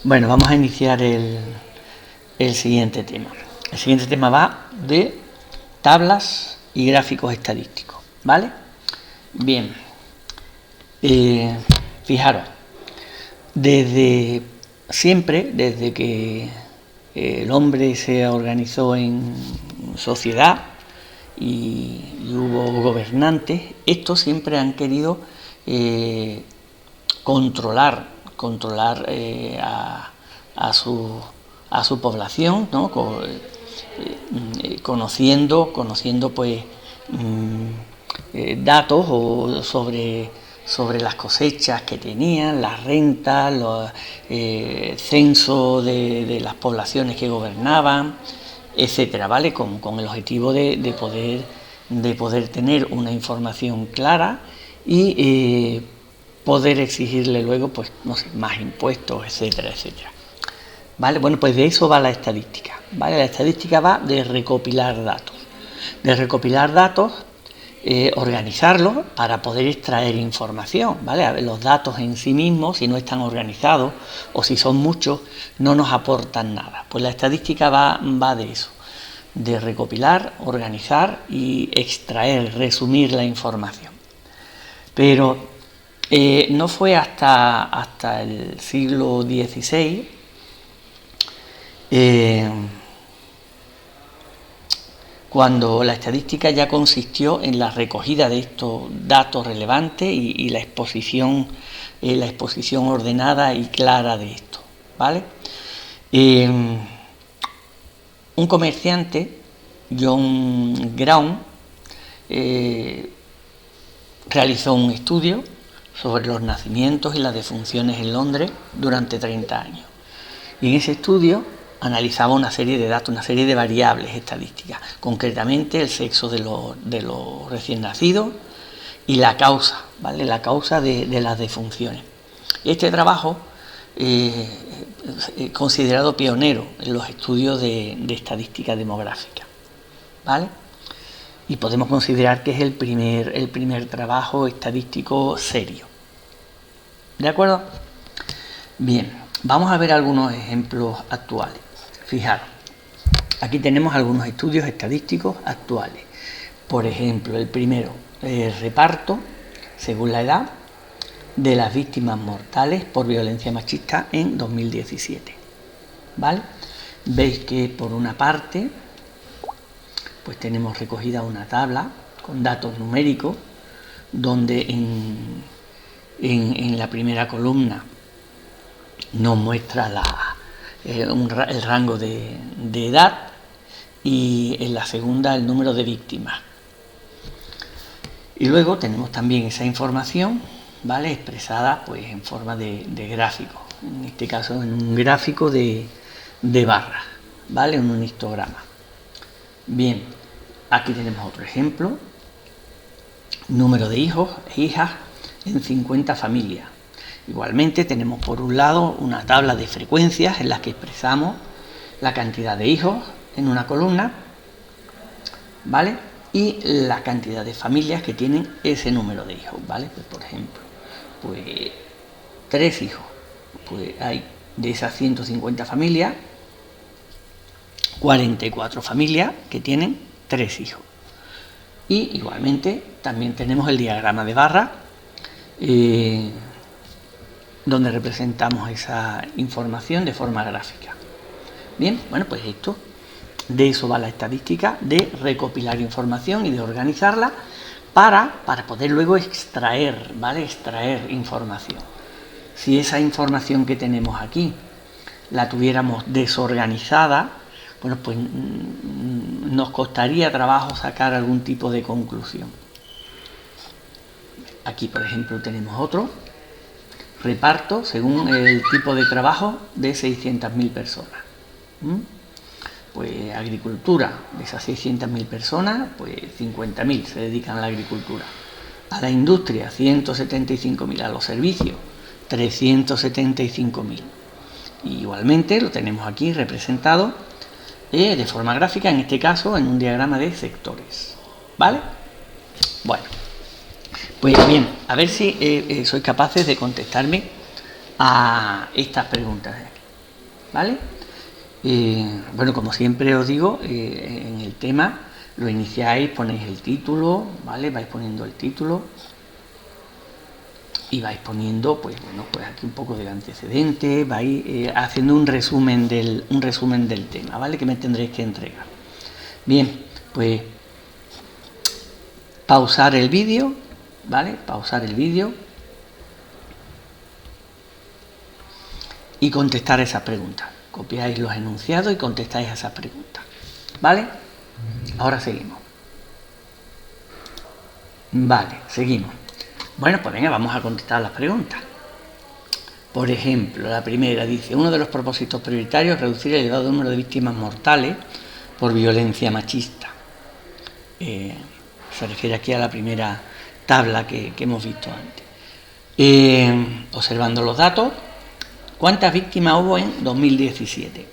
Bueno, vamos a iniciar el siguiente tema. El siguiente tema va de tablas y gráficos estadísticos, ¿vale? Bien, fijaros, desde siempre, desde que el hombre se organizó en sociedad y hubo gobernantes, estos siempre han querido controlar a su población, ¿no? Conociendo pues datos sobre las cosechas que tenían, las rentas, los censos de las poblaciones que gobernaban, etcétera, ¿vale? Con el objetivo de poder tener una información clara y poder exigirle luego, pues, no sé, más impuestos, etcétera, etcétera. ¿Vale? Bueno, pues de eso va la estadística, ¿vale? La estadística va de recopilar datos. Organizarlos para poder extraer información, ¿vale? A ver, los datos en sí mismos, si no están organizados o si son muchos, no nos aportan nada. Pues la estadística va de eso, de recopilar, organizar y extraer, resumir la información. Pero no fue hasta el siglo XVI cuando la estadística ya consistió en la recogida de estos datos relevantes y la exposición ordenada y clara de esto, ¿vale? Un comerciante, John Brown, realizó un estudio sobre los nacimientos y las defunciones en Londres durante 30 años. Y en ese estudio analizaba una serie de datos, una serie de variables estadísticas, concretamente el sexo de los recién nacidos y la causa, ¿vale? La causa de las defunciones. Este trabajo es considerado pionero en los estudios de estadística demográfica, ¿vale? Y podemos considerar que es el primer trabajo estadístico serio. ¿De acuerdo? Bien, vamos a ver algunos ejemplos actuales. Fijaros, aquí tenemos algunos estudios estadísticos actuales. Por ejemplo, el primero, el reparto, según la edad, de las víctimas mortales por violencia machista en 2017. ¿Vale? Veis que por una parte, pues tenemos recogida una tabla con datos numéricos, donde en la primera columna nos muestra el rango de edad y en la segunda el número de víctimas. Y luego tenemos también esa información, ¿vale?, expresada pues en forma de gráfico, en este caso en un gráfico de barras, ¿vale?, en un histograma. Bien, aquí tenemos otro ejemplo, número de hijos e hijas en 50 familias. Igualmente tenemos por un lado una tabla de frecuencias en las que expresamos la cantidad de hijos en una columna, ¿vale?, y la cantidad de familias que tienen ese número de hijos, ¿vale? Pues por ejemplo, pues 3 hijos, pues hay de esas 150 familias, 44 familias que tienen 3 hijos. Y igualmente también tenemos el diagrama de barra, donde representamos esa información de forma gráfica. Bien, bueno, pues de eso va la estadística, de recopilar información y de organizarla para poder luego extraer, ¿vale?, extraer información. Si esa información que tenemos aquí la tuviéramos desorganizada, bueno, pues nos costaría trabajo sacar algún tipo de conclusión. Aquí, por ejemplo, tenemos otro reparto según el tipo de trabajo de 600.000 personas. Pues agricultura, de esas 600.000 personas, pues 50.000 se dedican a la agricultura. A la industria, 175.000. A los servicios, 375.000. Igualmente lo tenemos aquí representado de forma gráfica, en este caso en un diagrama de sectores. ¿Vale? Bueno, pues bien, a ver si sois capaces de contestarme a estas preguntas. ¿vale? Bueno, como siempre os digo, en el tema lo iniciáis, ponéis el título, ¿vale? Vais poniendo el título y vais poniendo, pues bueno, pues aquí un poco de antecedentes, vais haciendo un resumen del tema, ¿vale? Que me tendréis que entregar. Bien, pues pausar el vídeo, ¿vale? Pausar el vídeo y contestar esas preguntas. Copiáis los enunciados y contestáis a esas preguntas, ¿vale? Ahora seguimos. Vale, seguimos. Bueno, pues venga, vamos a contestar las preguntas. Por ejemplo, la primera dice: uno de los propósitos prioritarios es reducir el elevado número de víctimas mortales por violencia machista. Se refiere aquí a la primera tabla que hemos visto antes. Observando los datos, ¿cuántas víctimas hubo en 2017?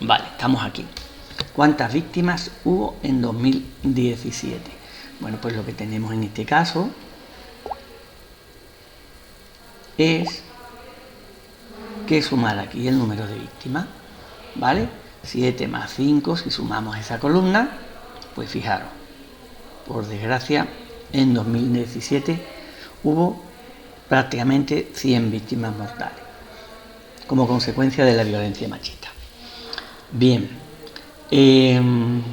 Vale, estamos aquí. ¿Cuántas víctimas hubo en 2017? Bueno, pues lo que tenemos en este caso es que sumar aquí el número de víctimas, ¿vale? 7 más 5, si sumamos esa columna, pues fijaros, por desgracia, en 2017 hubo prácticamente 100 víctimas mortales como consecuencia de la violencia machista. Bien, ¿en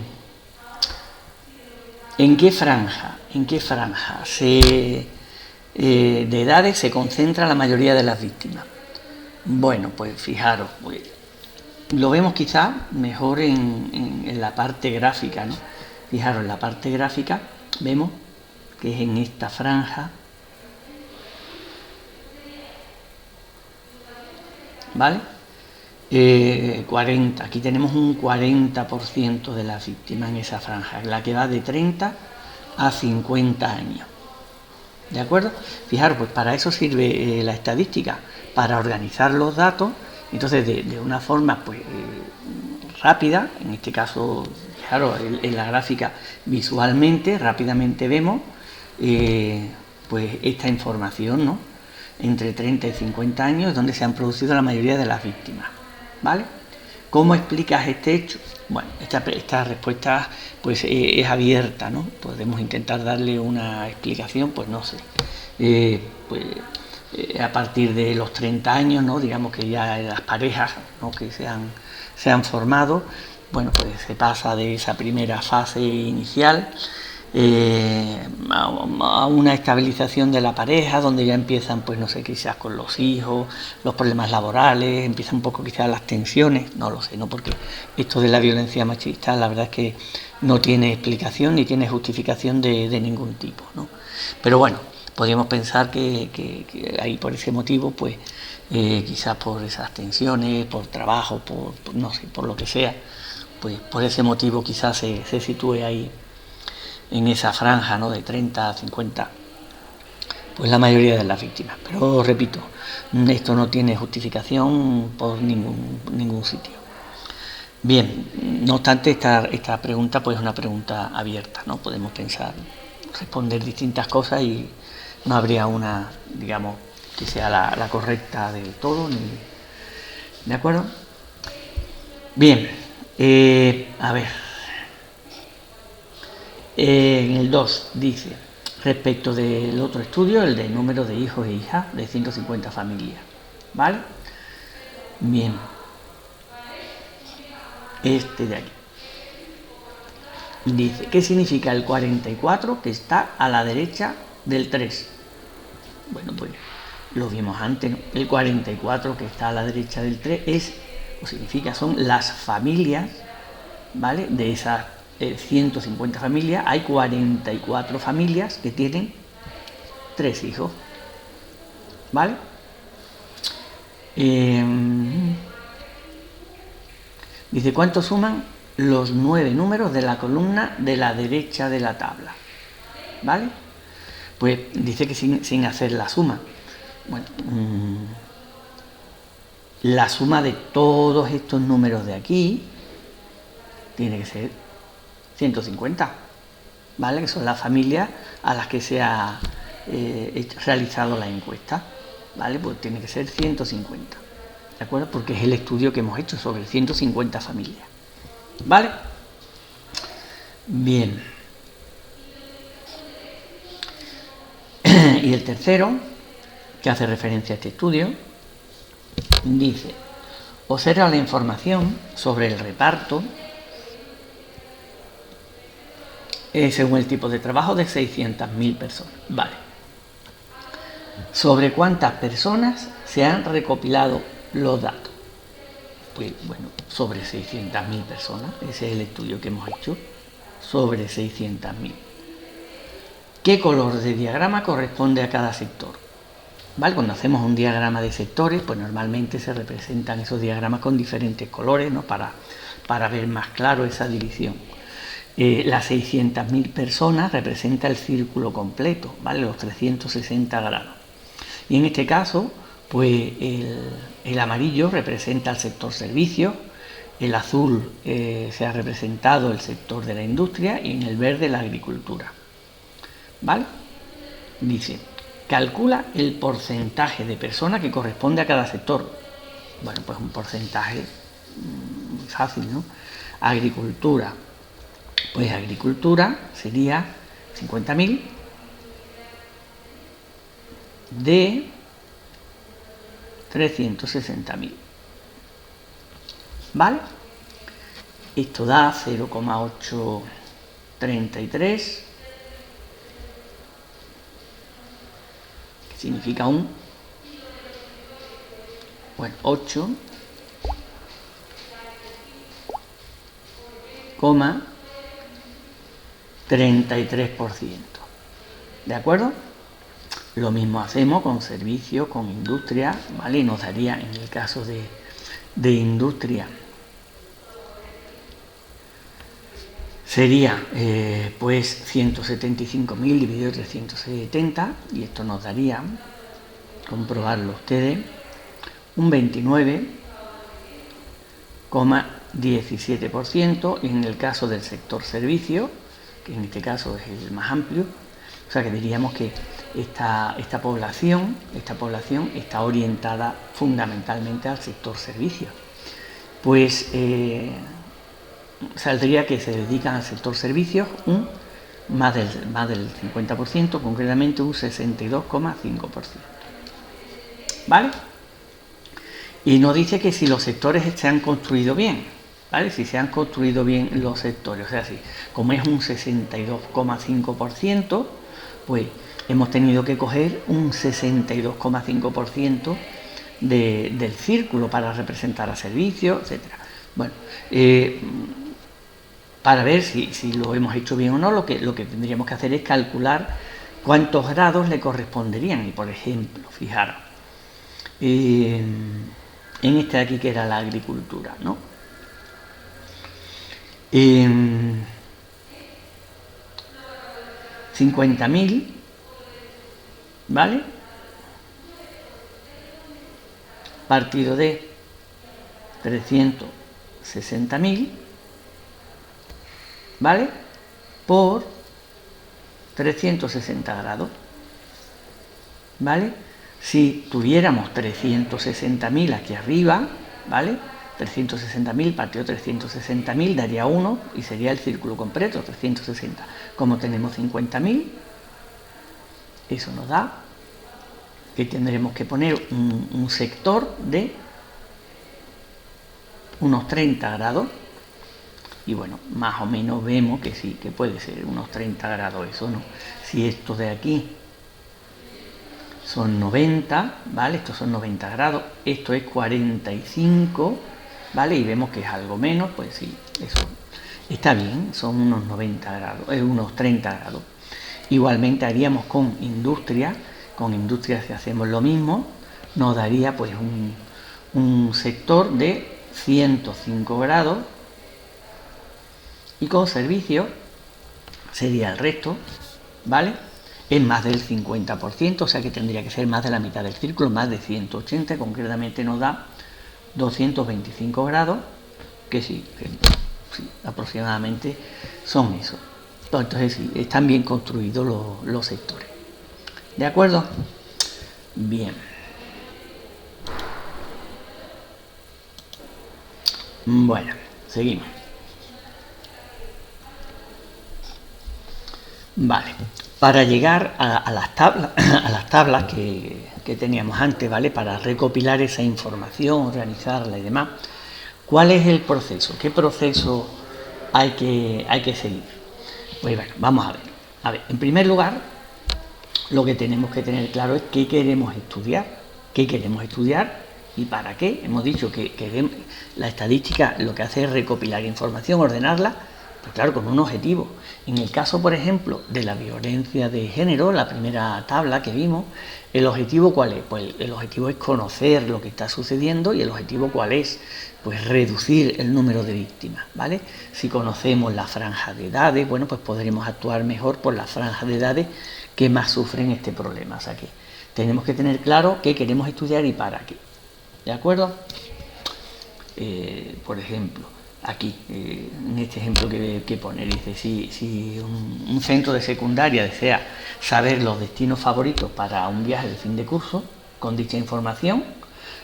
qué franja de edades se concentra la mayoría de las víctimas? Bueno, pues fijaros, pues, lo vemos quizá mejor en la parte gráfica, ¿no? Fijaros, en la parte gráfica vemos que es en esta franja, ¿vale? 40, aquí tenemos un 40% de las víctimas en esa franja, la que va de 30 a 50 años. ¿De acuerdo? Fijaros, pues para eso sirve la estadística, para organizar los datos. Entonces, de una forma pues rápida, en este caso, fijaros, en la gráfica visualmente, rápidamente vemos pues esta información, ¿no? Entre 30 y 50 años es donde se han producido la mayoría de las víctimas, ¿vale? ¿Cómo explicas este hecho? Bueno, esta respuesta pues es abierta, ¿no? Podemos intentar darle una explicación, pues no sé. A partir de los 30 años, ¿no? Digamos que ya las parejas, ¿no? que se han formado, bueno, pues se pasa de esa primera fase inicial a una estabilización de la pareja, donde ya empiezan, pues no sé, quizás con los hijos, los problemas laborales, empiezan un poco quizás las tensiones, no lo sé, ¿no? Porque esto de la violencia machista, la verdad es que no tiene explicación ni tiene justificación de ningún tipo, ¿no? Pero bueno, podríamos pensar que ahí por ese motivo, pues quizás por esas tensiones, por trabajo, por no sé, por lo que sea, pues por ese motivo quizás se sitúe ahí en esa franja, ¿no? De 30 a 50, pues la mayoría de las víctimas. Pero repito, esto no tiene justificación por ningún sitio. Bien, no obstante, esta pregunta pues es una pregunta abierta, ¿no? Podemos pensar, responder distintas cosas y no habría una, digamos, que sea la correcta del todo, ¿de acuerdo? Bien, a ver. En el 2 dice, respecto del otro estudio, el de número de hijos e hijas de 150 familias, ¿vale? Bien, este de aquí dice, ¿qué significa el 44 que está a la derecha del 3? Bueno, pues lo vimos antes, ¿no? El 44 que está a la derecha del 3 son las familias, ¿vale? De esas 150 familias, hay 44 familias que tienen 3 hijos, ¿vale? Dice, ¿cuánto suman los 9 números de la columna de la derecha de la tabla? ¿Vale? Pues dice que sin hacer la suma. Bueno, la suma de todos estos números de aquí tiene que ser 150, ¿vale? Que son las familias a las que se ha realizado la encuesta, ¿vale? Pues tiene que ser 150, ¿de acuerdo? Porque es el estudio que hemos hecho sobre 150 familias, ¿vale? Bien. Y el tercero, que hace referencia a este estudio, dice: observa la información sobre el reparto según el tipo de trabajo de 600.000 personas. Vale. ¿Sobre cuántas personas se han recopilado los datos? Pues bueno, sobre 600.000 personas. Ese es el estudio que hemos hecho. Sobre 600.000. ¿Qué color de diagrama corresponde a cada sector? ¿Vale? Cuando hacemos un diagrama de sectores, pues normalmente se representan esos diagramas con diferentes colores, ¿no? Para ver más claro esa división. Las 600.000 personas representa el círculo completo, ¿vale? Los 360 grados. Y en este caso, pues el amarillo representa el sector servicios, el azul se ha representado el sector de la industria y en el verde la agricultura, ¿vale? Dice: calcula el porcentaje de personas que corresponde a cada sector. Bueno, pues un porcentaje fácil, ¿no? Agricultura. Pues agricultura sería 50.000 de 360.000. ¿Vale? Esto da 0,833, que significa 8,33%. ¿De acuerdo? Lo mismo hacemos con servicios, con industria, ¿vale? Y nos daría, en el caso de industria, sería pues 175.000 dividido 370, y esto nos daría, comprobarlo ustedes, un 29,17%, y en el caso del sector servicio, que en este caso es el más amplio, o sea que diríamos que esta población está orientada fundamentalmente al sector servicio. Pues saldría que se dedican al sector servicios más del 50%, concretamente un 62,5%. ¿Vale? Y nos dice que si los sectores se han construido bien, ¿vale? Si se han construido bien los sectores, o sea, si, como es un 62,5%, pues hemos tenido que coger un 62,5% del círculo para representar a servicios, etcétera. Bueno, para ver si lo hemos hecho bien o no, lo que tendríamos que hacer es calcular cuántos grados le corresponderían. Y por ejemplo, fijaros, en este de aquí que era la agricultura, ¿no? 50.000, ¿vale? Partido de 360.000, ¿vale? Por 360 grados, ¿vale? Si tuviéramos 360.000 aquí arriba, ¿vale? 360.000 partido 360.000 daría 1 y sería el círculo completo, 360. Como tenemos 50.000, eso nos da que tendremos que poner un sector de unos 30 grados. Y bueno, más o menos vemos que sí, que puede ser unos 30 grados eso, ¿no? Si esto de aquí son 90, ¿vale? Estos son 90 grados, esto es 45, ¿vale? Y vemos que es algo menos, pues sí, eso está bien, son unos 90 grados, unos 30 grados. Igualmente haríamos con industria si hacemos lo mismo, nos daría pues un sector de 105 grados, y con servicio sería el resto, ¿vale? Es más del 50%, o sea que tendría que ser más de la mitad del círculo, más de 180, concretamente nos da 225 grados, que sí, aproximadamente son eso. Entonces sí, están bien construidos los sectores. ¿De acuerdo? Bien. Bueno, seguimos. Vale, para llegar a las tablas, a las tablas que teníamos antes, ¿vale? Para recopilar esa información, organizarla y demás, ¿cuál es el proceso? ¿Qué proceso hay que seguir? Pues bueno, vamos a ver. A ver, en primer lugar, lo que tenemos que tener claro es qué queremos estudiar y para qué. Hemos dicho que la estadística lo que hace es recopilar información, ordenarla, pues claro, con un objetivo. En el caso, por ejemplo, de la violencia de género, la primera tabla que vimos, ¿el objetivo cuál es? Pues el objetivo es conocer lo que está sucediendo y el objetivo cuál es, pues reducir el número de víctimas, ¿vale? Si conocemos la franja de edades, bueno, pues podremos actuar mejor por la franja de edades que más sufren este problema. O sea que tenemos que tener claro qué queremos estudiar y para qué. ¿De acuerdo? Por ejemplo, aquí, en este ejemplo que pone, dice, si un centro de secundaria desea saber los destinos favoritos para un viaje de fin de curso, con dicha información,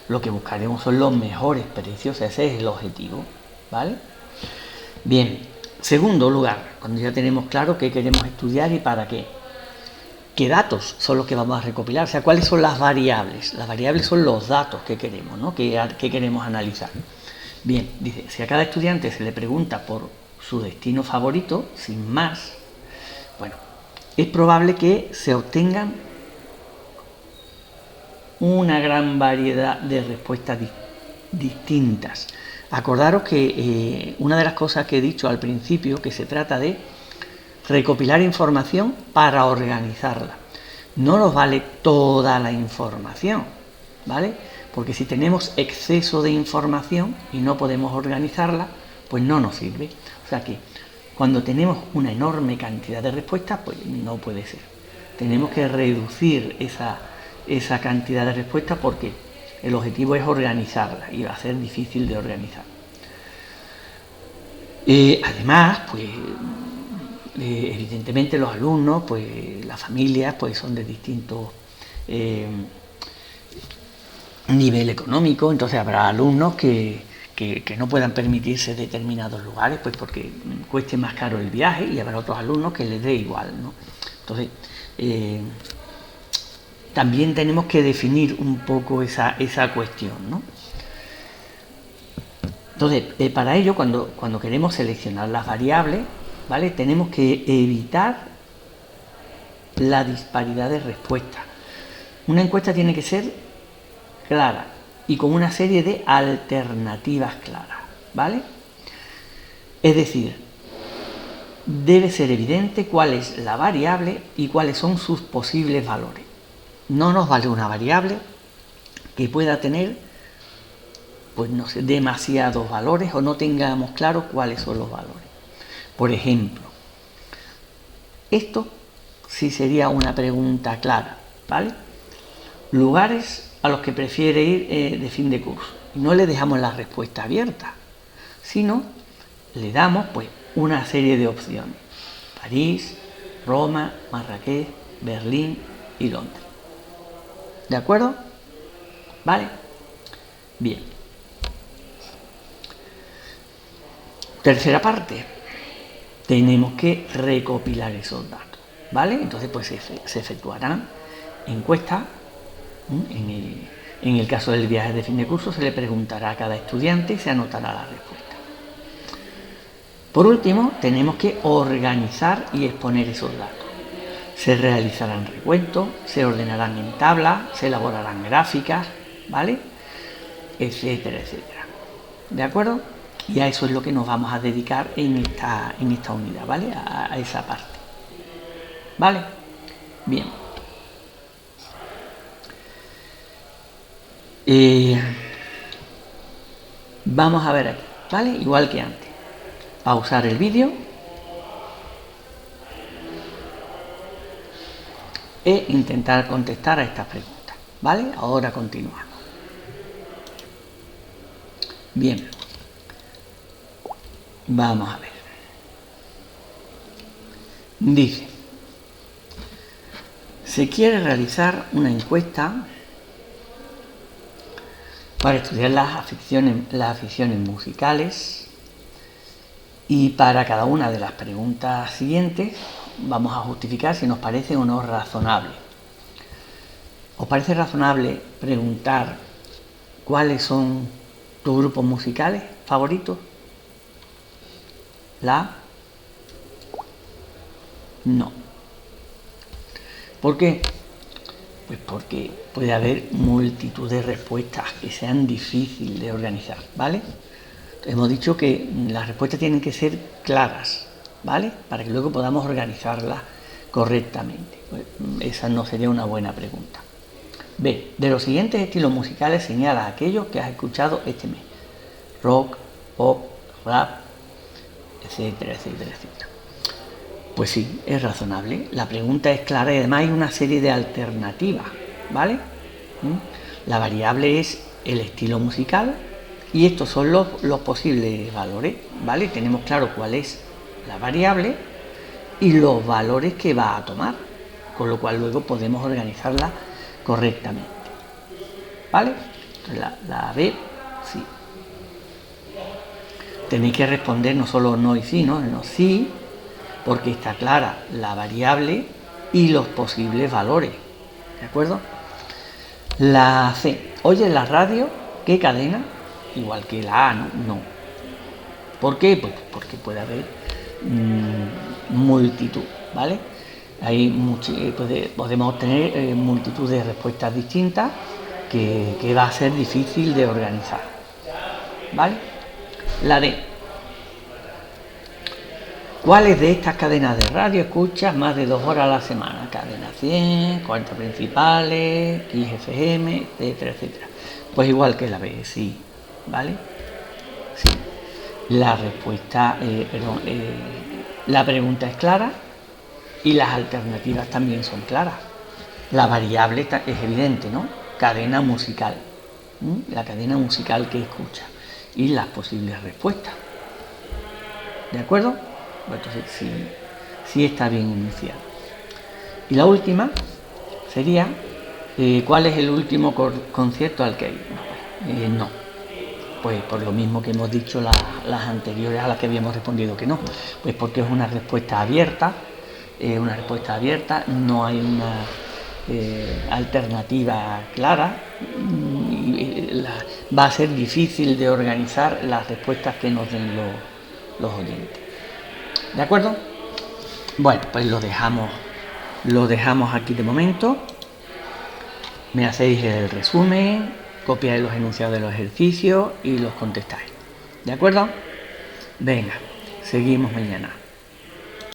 lo que buscaremos son los mejores precios, ese es el objetivo, ¿vale? Bien, segundo lugar, cuando ya tenemos claro qué queremos estudiar y para qué datos son los que vamos a recopilar, o sea, cuáles son las variables. Las variables son los datos que queremos, ¿no? que queremos analizar. Bien, dice, si a cada estudiante se le pregunta por su destino favorito, sin más, bueno, es probable que se obtengan una gran variedad de respuestas distintas. Acordaros que una de las cosas que he dicho al principio, que se trata de recopilar información para organizarla. No nos vale toda la información, ¿vale? Porque si tenemos exceso de información y no podemos organizarla, pues no nos sirve. O sea que cuando tenemos una enorme cantidad de respuestas, pues no puede ser. Tenemos que reducir esa cantidad de respuestas porque el objetivo es organizarla y va a ser difícil de organizar. Además, pues evidentemente los alumnos, pues las familias, pues son de distintos nivel económico, entonces habrá alumnos que no puedan permitirse determinados lugares, pues porque cueste más caro el viaje, y habrá otros alumnos que les dé igual, ¿no? Entonces, también tenemos que definir un poco esa cuestión, ¿no? Entonces, para ello, cuando queremos seleccionar las variables, ¿vale? Tenemos que evitar la disparidad de respuestas. Una encuesta tiene que ser clara y con una serie de alternativas claras, ¿vale? Es decir, debe ser evidente cuál es la variable y cuáles son sus posibles valores. No nos vale una variable que pueda tener, pues no sé, demasiados valores o no tengamos claro cuáles son los valores. Por ejemplo, esto sí sería una pregunta clara, ¿vale? Lugares a los que prefiere ir de fin de curso. Y no le dejamos la respuesta abierta, sino le damos pues una serie de opciones. París, Roma, Marrakech, Berlín y Londres. ¿De acuerdo? ¿Vale? Bien. Tercera parte. Tenemos que recopilar esos datos, ¿vale? Entonces pues se efectuarán encuestas. En el caso del viaje de fin de curso se le preguntará a cada estudiante y se anotará la respuesta. Por último, tenemos que organizar y exponer esos datos. Se realizarán recuentos, se ordenarán en tablas, se elaborarán gráficas, ¿vale? Etcétera, etcétera. ¿De acuerdo? Y a eso es lo que nos vamos a dedicar en esta unidad, ¿vale? A esa parte. ¿Vale? Bien. Vamos a ver aquí, ¿vale? Igual que antes. Pausar el vídeo e intentar contestar a estas preguntas, ¿vale? Ahora continuamos. Bien. Vamos a ver. Dice, se quiere realizar una encuesta para estudiar las aficiones musicales, y para cada una de las preguntas siguientes vamos a justificar si nos parece o no razonable. ¿Os parece razonable preguntar cuáles son tus grupos musicales favoritos? No. ¿Por qué? Pues porque puede haber multitud de respuestas que sean difíciles de organizar, ¿vale? Hemos dicho que las respuestas tienen que ser claras, ¿vale? Para que luego podamos organizarlas correctamente. Pues esa no sería una buena pregunta. B. De los siguientes estilos musicales señala aquellos que has escuchado este mes: rock, pop, rap, etcétera, etcétera, etcétera. Pues sí, es razonable. La pregunta es clara y además hay una serie de alternativas, ¿vale? La variable es el estilo musical y estos son los posibles valores, ¿vale? Tenemos claro cuál es la variable y los valores que va a tomar, con lo cual luego podemos organizarla correctamente, ¿vale? Entonces la B, sí. Tenéis que responder no solo no y sí, no sí, porque está clara la variable y los posibles valores, ¿de acuerdo? La C. ¿Oyes la radio? ¿Qué cadena? Igual que la A, no. ¿Por qué? Pues porque puede haber multitud, ¿vale? Podemos obtener multitud de respuestas distintas que va a ser difícil de organizar, ¿vale? La D. ¿Cuáles de estas cadenas de radio escuchas más de 2 horas a la semana? Cadena 100, 40 principales, XFM, etcétera, etcétera. Pues igual que la B, sí, ¿vale? Sí. La respuesta, la pregunta es clara y las alternativas también son claras. La variable es evidente, ¿no? Cadena musical, la cadena musical que escucha y las posibles respuestas. ¿De acuerdo? Entonces sí está bien enunciado. Y la última sería, ¿cuál es el último concierto al que he ido? No. Pues por lo mismo que hemos dicho las anteriores a las que habíamos respondido que no. Pues porque es una respuesta abierta, no hay una alternativa clara, va a ser difícil de organizar las respuestas que nos den los oyentes. ¿De acuerdo? Bueno, pues lo dejamos aquí de momento. Me hacéis el resumen, copiáis los enunciados de los ejercicios y los contestáis. ¿De acuerdo? Venga, seguimos mañana.